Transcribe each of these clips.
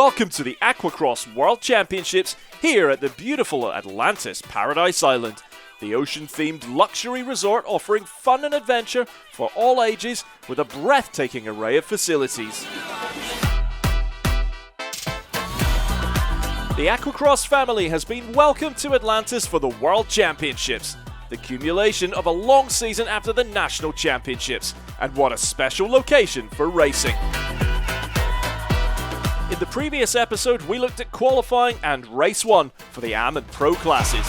Welcome to the AquaX World Championships here at the beautiful Atlantis Paradise Island, the ocean-themed luxury resort offering fun and adventure for all ages with a breathtaking array of facilities. The AquaX family has been welcomed to Atlantis for the World Championships, the accumulation of a long season after the National Championships, and what a special location for racing. In the previous episode, we looked at qualifying and Race 1 for the AM and Pro classes.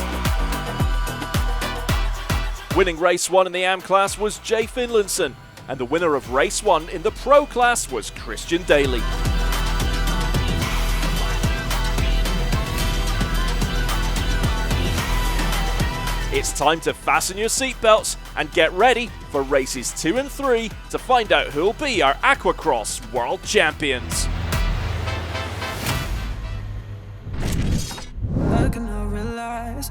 Winning Race 1 in the AM class was Jay Finlayson, and the winner of Race 1 in the Pro class was Christian Daly. It's time to fasten your seatbelts and get ready for races 2 and 3 to find out who'll be our AquaX World Champions.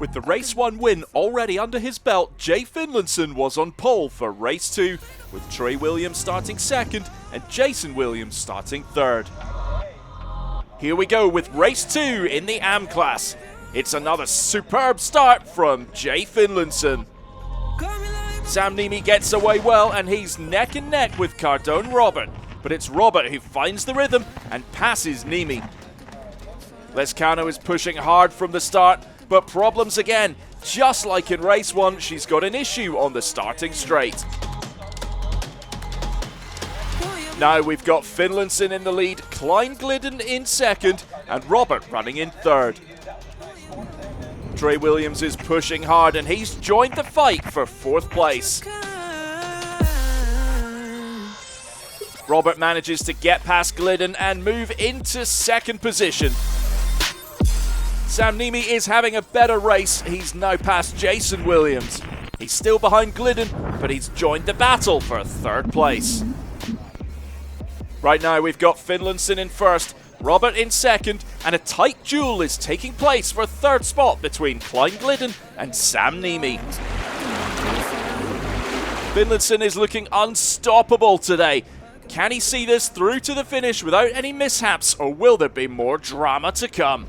With the Race 1 win already under his belt, Jay Finlayson was on pole for Race 2, with Trey Williams starting second and Jason Williams starting third. Here we go with Race 2 in the AM class. It's another superb start from Jay Finlayson. Sam Nimi gets away well and he's neck and neck with Cardone Robert, but it's Robert who finds the rhythm and passes Nimi. Lescano is pushing hard from the start, but problems again. Just like in Race 1, she's got an issue on the starting straight. Now we've got Finlayson in the lead, Klein Glidden in second, and Robert running in third. Trey Williams is pushing hard and he's joined the fight for fourth place. Robert manages to get past Glidden and move into second position. Sam Nimi is having a better race. He's now past Jason Williams. He's still behind Glidden, but he's joined the battle for third place. Right now we've got Finlayson in first, Robert in second, and a tight duel is taking place for third spot between Klein Glidden and Sam Nimi. Finlayson is looking unstoppable today. Can he see this through to the finish without any mishaps, or will there be more drama to come?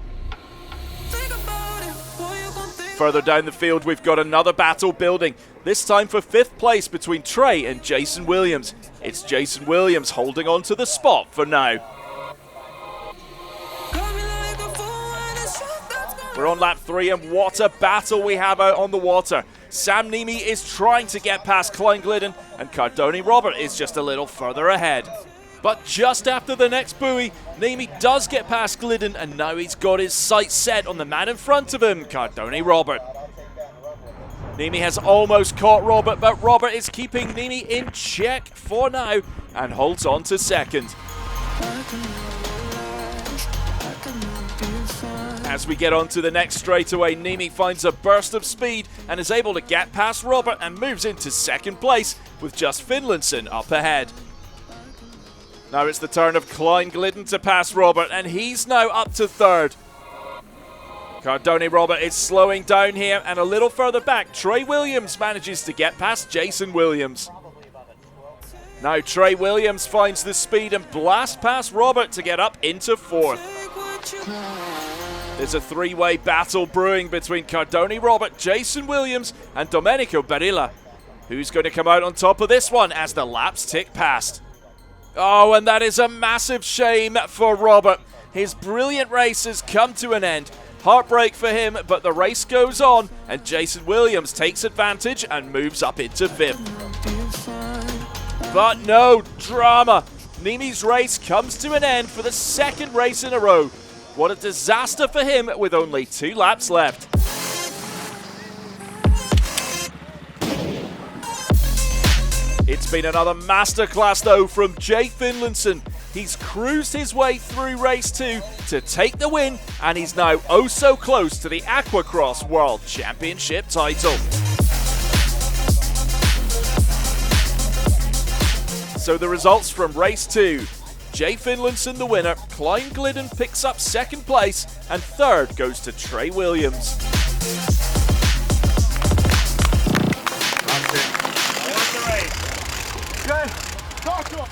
Further down the field, we've got another battle building, this time for fifth place between Trey and Jason Williams. It's Jason Williams holding on to the spot for now. We're on lap 3 and what a battle we have out on the water. Sam Nimi is trying to get past Klein Glidden and Cardone Robert is just a little further ahead. But just after the next buoy, Nimi does get past Glidden and now he's got his sights set on the man in front of him, Cardone Robert. Nimi has almost caught Robert, but Robert is keeping Nimi in check for now and holds on to second. As we get on to the next straightaway, Nimi finds a burst of speed and is able to get past Robert and moves into second place with just Finlayson up ahead. Now it's the turn of Klein Glidden to pass Robert and he's now up to third. Cardone Robert is slowing down here and a little further back, Trey Williams manages to get past Jason Williams. Now Trey Williams finds the speed and blasts past Robert to get up into fourth. There's a three-way battle brewing between Cardone Robert, Jason Williams and Domenico Barilla. Who's going to come out on top of this one as the laps tick past? Oh, and that is a massive shame for Robert. His brilliant race has come to an end. Heartbreak for him, but the race goes on and Jason Williams takes advantage and moves up into fifth. But no drama. Nimi's race comes to an end for the second race in a row. What a disaster for him with only 2 laps left. It's been another masterclass though from Jay Finlayson. He's cruised his way through race 2 to take the win and he's now oh so close to the AquaX World Championship title. So the results from race 2. Jay Finlayson the winner, Klein Glidden picks up second place and third goes to Trey Williams. Good. Talk to him.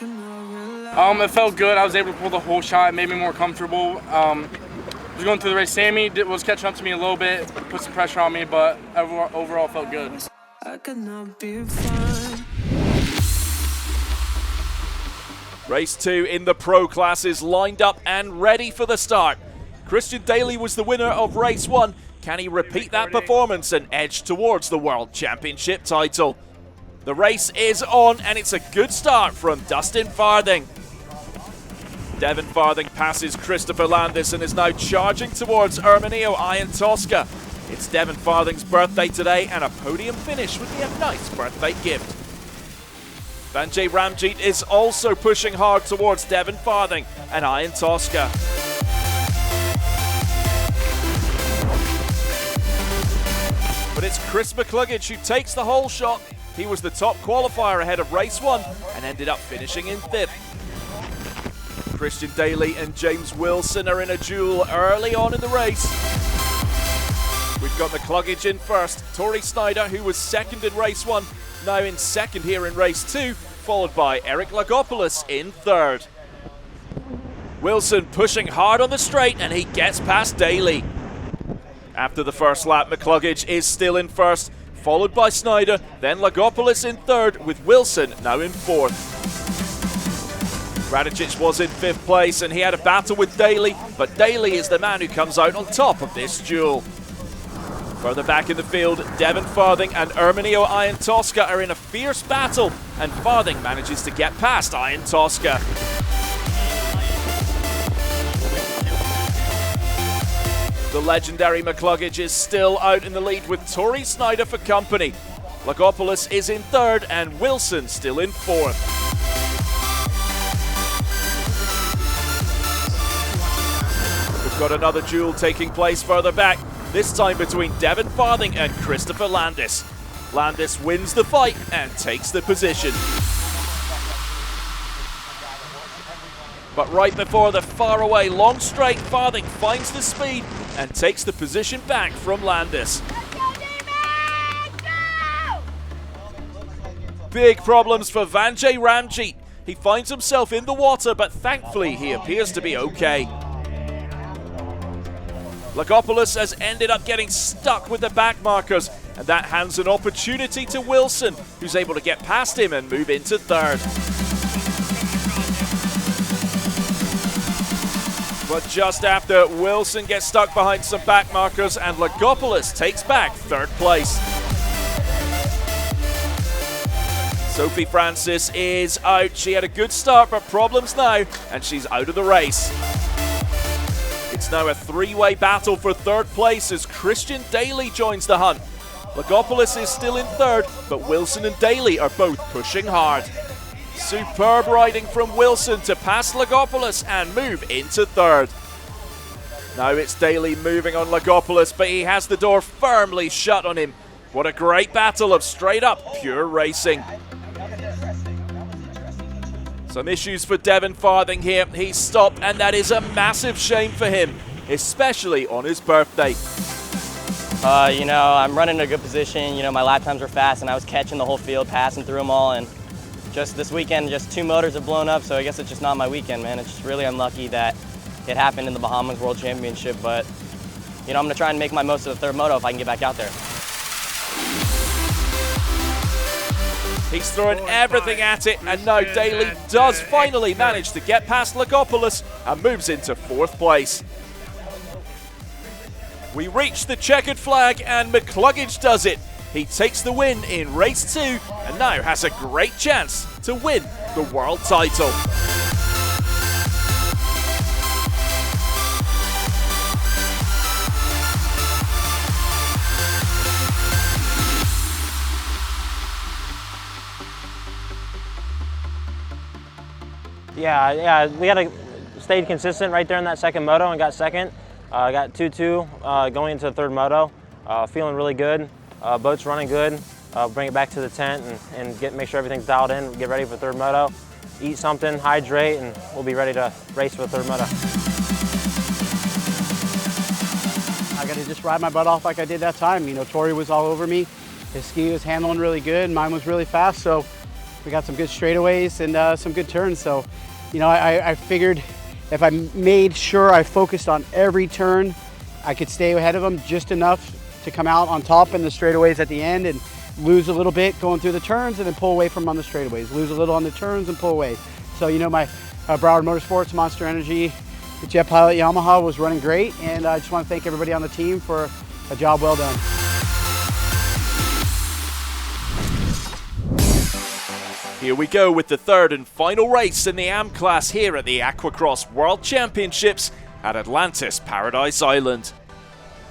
It felt good. I was able to pull the whole shot. It made me more comfortable. Was going through the race. Sammy was catching up to me a little bit, put some pressure on me, but overall felt good. Race 2 in the pro class is lined up and ready for the start. Christian Daly was the winner of race 1. Can he repeat that performance and edge towards the World Championship title? The race is on, and it's a good start from Dustin Farthing. Devin Farthing passes Christopher Landis and is now charging towards Erminio Ian Tosca. It's Devin Farthing's birthday today, and a podium finish would be a nice birthday gift. Vanjay Ramjeet is also pushing hard towards Devin Farthing and Ian Tosca. But it's Chris McCluggage who takes the whole shot. He was the top qualifier ahead of race 1 and ended up finishing in 5th. Christian Daly and James Wilson are in a duel early on in the race. We've got McCluggage in first. Tori Snyder, who was second in race 1, now in second here in race 2, followed by Eric Lagopoulos in third. Wilson pushing hard on the straight, and he gets past Daly. After the first lap, McCluggage is still in first, followed by Snyder, then Lagopoulos in third, with Wilson now in fourth. Radicic was in 5th place, and he had a battle with Daly, but Daly is the man who comes out on top of this duel. Further back in the field, Devin Farthing and Erminio Ian Tosca are in a fierce battle, and Farthing manages to get past Ian Tosca. The legendary McCluggage is still out in the lead with Tori Snyder for company. Lagopoulos is in third and Wilson still in fourth. We've got another duel taking place further back, this time between Devin Farthing and Christopher Landis. Landis wins the fight and takes the position. But right before the faraway long straight, Farthing finds the speed and takes the position back from Landis. Big problems for Vanjay Ramjeet. He finds himself in the water, but thankfully he appears to be okay. Lagopoulos has ended up getting stuck with the back markers, and that hands an opportunity to Wilson, who's able to get past him and move into third. But just after, Wilson gets stuck behind some back markers and Lagopoulos takes back third place. Sophie Francis is out. She had a good start, but problems now, and she's out of the race. It's now a three-way battle for third place as Christian Daly joins the hunt. Lagopoulos is still in third, but Wilson and Daly are both pushing hard. Superb riding from Wilson to pass Lagopoulos and move into third. Now it's Daly moving on Lagopoulos, but he has the door firmly shut on him. What a great battle of straight-up pure racing. Some issues for Devin Farthing here. He's stopped, and that is a massive shame for him, especially on his birthday. I'm running in a good position. My lap times were fast, and I was catching the whole field, passing through them all. And just this weekend, just 2 motors have blown up, so I guess it's just not my weekend, man. It's just really unlucky that it happened in the Bahamas World Championship, but, I'm going to try and make my most of the third moto if I can get back out there. He's throwing everything at it, and now Daly does finally manage to get past Lagopoulos and moves into fourth place. We reach the checkered flag, and McCluggage does it. He takes the win in race 2 and now has a great chance to win the world title. Yeah, we had to stay consistent right there in that second moto and got second. Got 2-2 going into the third moto. Feeling really good. Boat's running good. Bring it back to the tent and make sure everything's dialed in. Get ready for third moto. Eat something, hydrate, and we'll be ready to race for the third moto. I got to just ride my butt off like I did that time. Tori was all over me. His ski was handling really good. Mine was really fast, so We got some good straightaways and some good turns. So, you know, I figured if I made sure I focused on every turn, I could stay ahead of them just enough to come out on top in the straightaways at the end and lose a little bit going through the turns and then pull away from them on the straightaways. Lose a little on the turns and pull away. So, you know, my Broward Motorsports Monster Energy Jet Pilot Yamaha was running great, and I just want to thank everybody on the team for a job well done. Here we go with the third and final race in the AM class here at the Aquacross World Championships at Atlantis Paradise Island.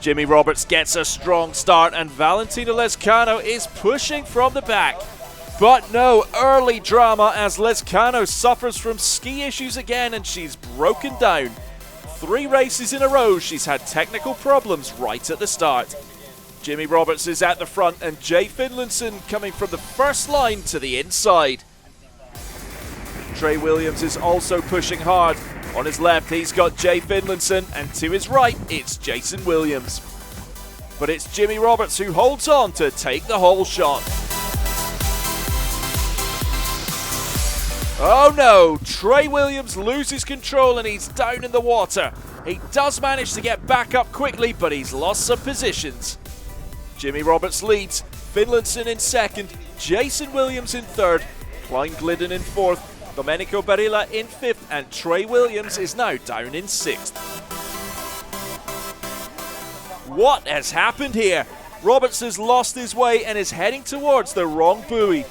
Jimmy Roberts gets a strong start and Valentina Lezcano is pushing from the back. But no early drama as Lezcano suffers from ski issues again and she's broken down. 3 races in a row she's had technical problems right at the start. Jimmy Roberts is at the front and Jay Finlayson coming from the first line to the inside. Trey Williams is also pushing hard. On his left he's got Jay Finlayson and to his right it's Jason Williams. But it's Jimmy Roberts who holds on to take the whole shot. Oh no, Trey Williams loses control and he's down in the water. He does manage to get back up quickly but he's lost some positions. Jimmy Roberts leads, Finlayson in second, Jason Williams in third, Klein Glidden in fourth, Domenico Barilla in fifth, and Trey Williams is now down in sixth. What has happened here? Roberts has lost his way and is heading towards the wrong buoy.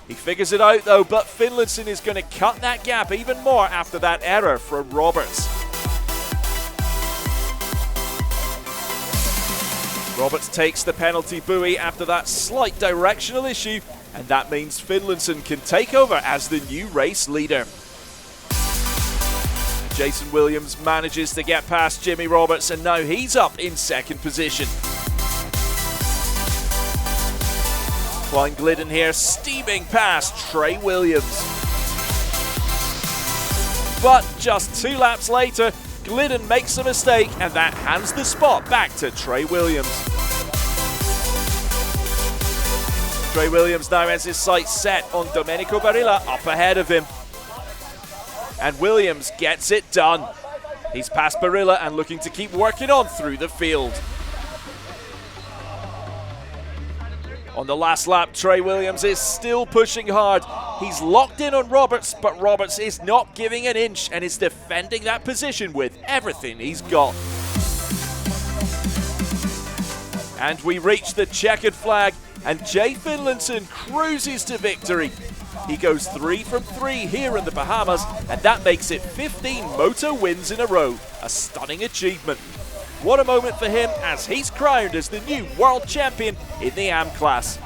He figures it out though, but Finlayson is going to cut that gap even more after that error from Roberts. Roberts takes the penalty buoy after that slight directional issue, and that means Finlayson can take over as the new race leader. Jason Williams manages to get past Jimmy Roberts and now he's up in second position. Klein Glidden here steaming past Trey Williams. But just 2 laps later, Glidden makes a mistake and that hands the spot back to Trey Williams. Trey Williams now has his sights set on Domenico Barilla up ahead of him. And Williams gets it done. He's past Barilla and looking to keep working on through the field. On the last lap, Trey Williams is still pushing hard. He's locked in on Roberts, but Roberts is not giving an inch and is defending that position with everything he's got. And we reach the checkered flag, and Jay Finlayson cruises to victory. He goes 3 from 3 here in the Bahamas, and that makes it 15 moto wins in a row, a stunning achievement. What a moment for him as he's crowned as the new world champion in the AM class.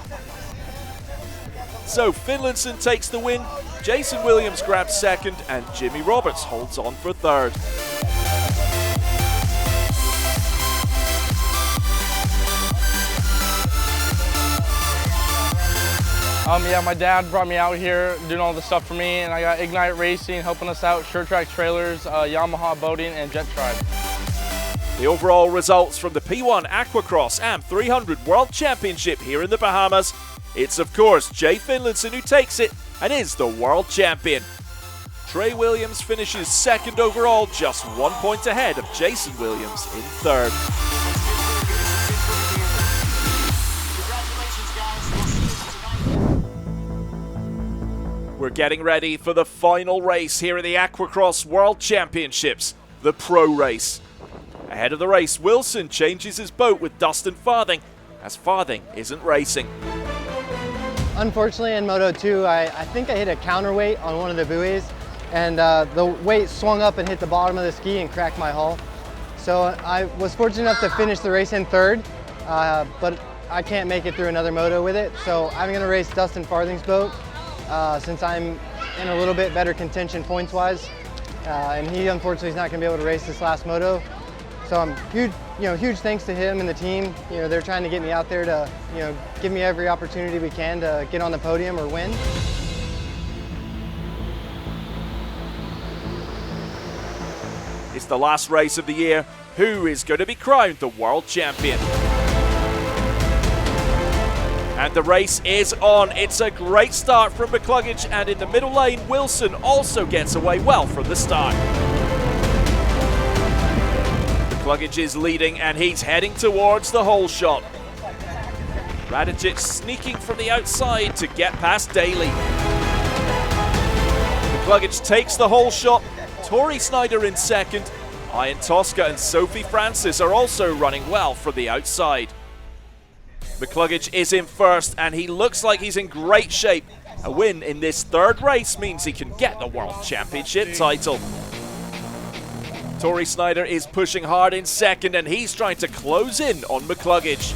So Finlayson takes the win, Jason Williams grabs second, and Jimmy Roberts holds on for third. Yeah, my dad brought me out here doing all this stuff for me, and I got Ignite Racing helping us out, Sure Track Trailers, Yamaha Boating, and Jet Tribe. The overall results from the P1 Aquacross AM 300 World Championship here in the Bahamas. It's of course Jay Finlayson who takes it and is the world champion. Trey Williams finishes second overall, just 1 point ahead of Jason Williams in third. We're getting ready for the final race here at the Aquacross World Championships, the Pro Race. Ahead of the race, Wilson changes his boat with Dustin Farthing, as Farthing isn't racing. Unfortunately in Moto 2, I think I hit a counterweight on one of the buoys, and the weight swung up and hit the bottom of the ski and cracked my hull. So I was fortunate enough to finish the race in third, but I can't make it through another moto with it. So I'm going to race Dustin Farthing's boat since I'm in a little bit better contention points-wise, and he unfortunately is not going to be able to race this last moto. So I'm huge thanks to him and the team. They're trying to get me out there to, give me every opportunity we can to get on the podium or win. It's the last race of the year. Who is going to be crowned the world champion? And the race is on. It's a great start from McCluggage, and in the middle lane, Wilson also gets away well from the start. McCluggage is leading, and he's heading towards the hole shot. Radicic sneaking from the outside to get past Daly. McCluggage takes the hole shot. Tori Snyder in second. Ian Tosca and Sophie Francis are also running well from the outside. McCluggage is in first, and he looks like he's in great shape. A win in this third race means he can get the World Championship title. Tori Snyder is pushing hard in second, and he's trying to close in on McCluggage.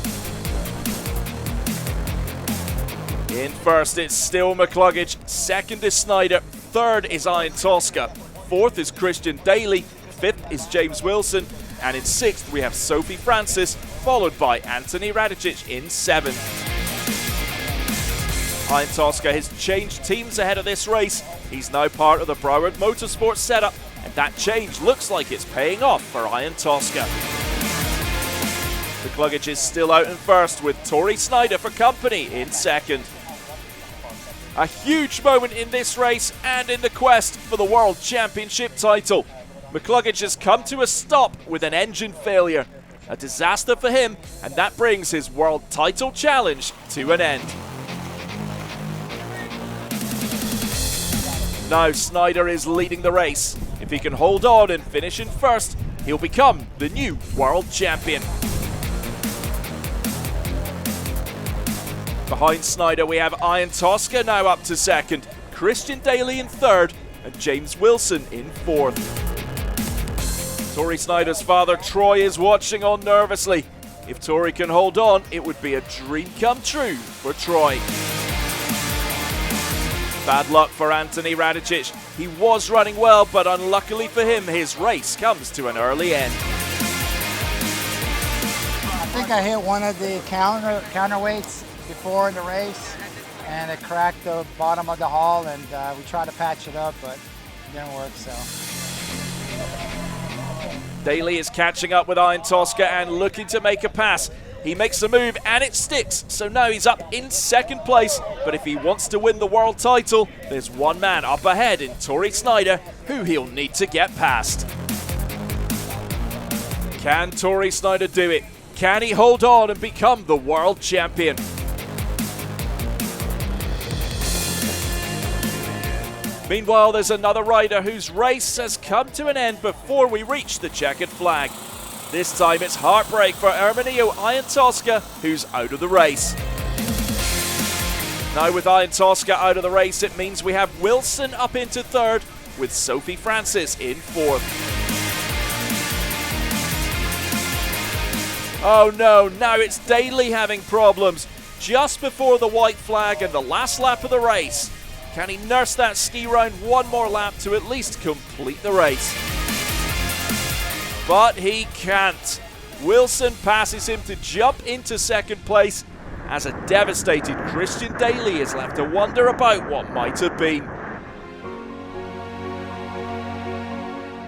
In first, it's still McCluggage. Second is Snyder. Third is Ian Tosca. Fourth is Christian Daly. Fifth is James Wilson. And in sixth, we have Sophie Francis, followed by Anthony Radicic in seventh. Ian Tosca has changed teams ahead of this race. He's now part of the Broward Motorsports setup, and that change looks like it's paying off for Ian Tosca. McCluggage is still out in first, with Tori Snyder for company in second. A huge moment in this race and in the quest for the World Championship title. McCluggage has come to a stop with an engine failure. A disaster for him, and that brings his world title challenge to an end. Now Snyder is leading the race. If he can hold on and finish in first, he'll become the new world champion. Behind Snyder, we have Ian Tosca now up to second, Christian Daly in third, and James Wilson in fourth. Tori Snyder's father, Troy, is watching on nervously. If Tori can hold on, it would be a dream come true for Troy. Bad luck for Anthony Radicic. He was running well, but unluckily for him, his race comes to an early end. I think I hit one of the counterweights before in the race, and it cracked the bottom of the hull, and we tried to patch it up, but it didn't work, so. Daly is catching up with Ian Tosca and looking to make a pass. He makes a move and it sticks, so now he's up in second place. But if he wants to win the world title, there's one man up ahead in Tori Snyder, who he'll need to get past. Can Tori Snyder do it? Can he hold on and become the world champion? Meanwhile, there's another rider whose race has come to an end before we reach the checkered flag. This time it's heartbreak for Erminio Ian Tosca, who's out of the race. Now with Ian Tosca out of the race, it means we have Wilson up into third, with Sophie Francis in fourth. Oh no, now it's Daly having problems, just before the white flag and the last lap of the race. Can he nurse that ski round one more lap to at least complete the race? But he can't. Wilson passes him to jump into second place, as a devastated Christian Daly is left to wonder about what might have been.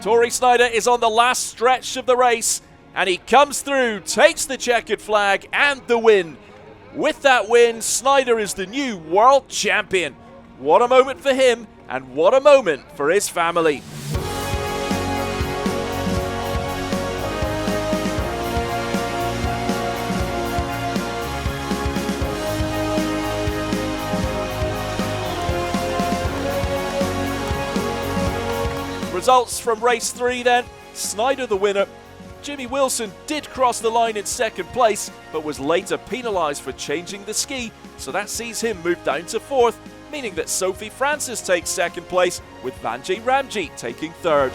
Tori Snyder is on the last stretch of the race, and he comes through, takes the checkered flag and the win. With that win, Snyder is the new world champion. What a moment for him, and what a moment for his family. Results from race 3 then. Snyder the winner. Jimmy Wilson did cross the line in second place, but was later penalised for changing the ski, so that sees him move down to fourth, meaning that Sophie Francis takes second place, with Vanjay Ramji taking third.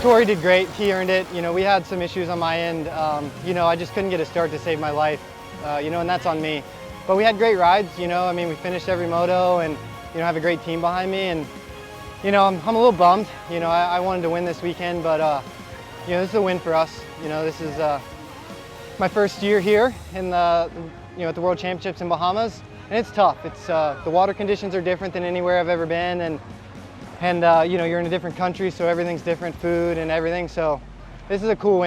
Tori did great, he earned it. You know, we had some issues on my end. You know, I just couldn't get a start to save my life, you know, and that's on me. But we had great rides, you know, I mean, we finished every moto and, you know, have a great team behind me. And, you know, I'm a little bummed. You know, I wanted to win this weekend, but, you know, this is a win for us. You know, this is my first year here in the at the World Championships in Bahamas, and it's tough. It's the water conditions are different than anywhere I've ever been, and you're in a different country, so everything's different, food and everything. So this is a cool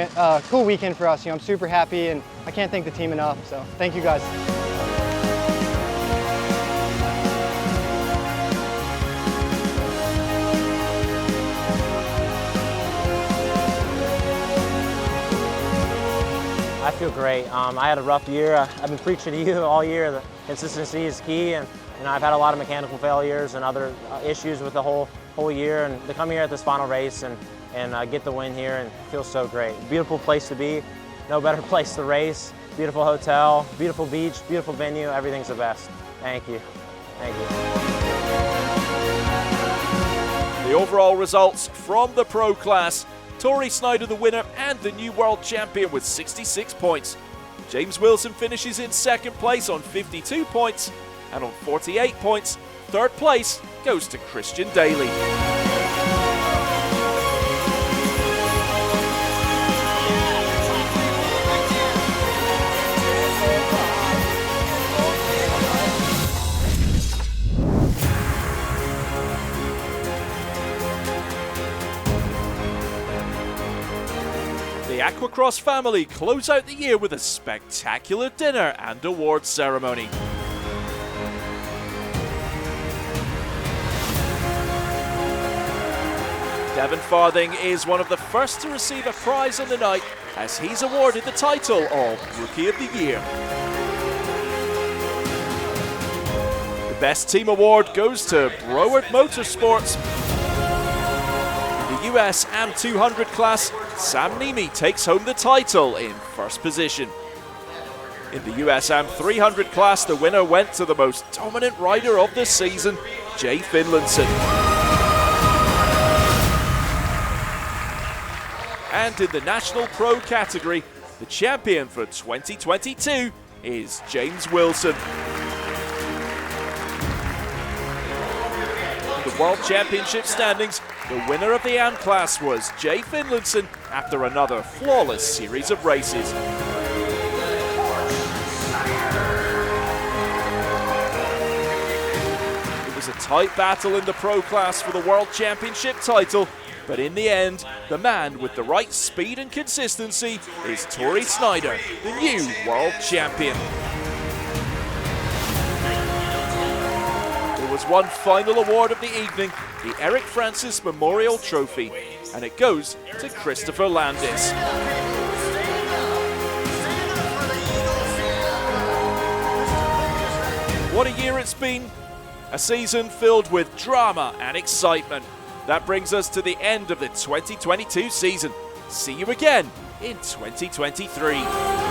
weekend for us. I'm super happy, and I can't thank the team enough. So thank you guys. I feel great. I had a rough year. I've been preaching to you all year that consistency is key, and I've had a lot of mechanical failures and other issues with the whole year. And to come here at this final race and get the win here, and it feels so great. Beautiful place to be. No better place to race. Beautiful hotel, beautiful beach, beautiful venue. Everything's the best. Thank you. Thank you. The overall results from the pro class. Tori Snyder the winner and the new world champion with 66 points. James Wilson finishes in second place on 52 points, and on 48 points, third place goes to Christian Daly. The Aquacross family close out the year with a spectacular dinner and awards ceremony. Devon Farthing is one of the first to receive a prize on the night as he's awarded the title of Rookie of the Year. The Best Team Award goes to Broward Motorsports. In the US AM200 class, Sam Nemi takes home the title in first position. In the US AM300 class, the winner went to the most dominant rider of the season, Jay Finlayson. And in the National Pro category, the champion for 2022 is James Wilson. In the World Championship standings, the winner of the AM class was Jay Finlayson after another flawless series of races. It was a tight battle in the pro class for the World Championship title, but in the end, the man with the right speed and consistency is Tori Snyder, the new world champion. There was one final award of the evening, the Eric Francis Memorial Trophy, and it goes to Christopher Landis. What a year it's been, a season filled with drama and excitement. That brings us to the end of the 2022 season. See you again in 2023.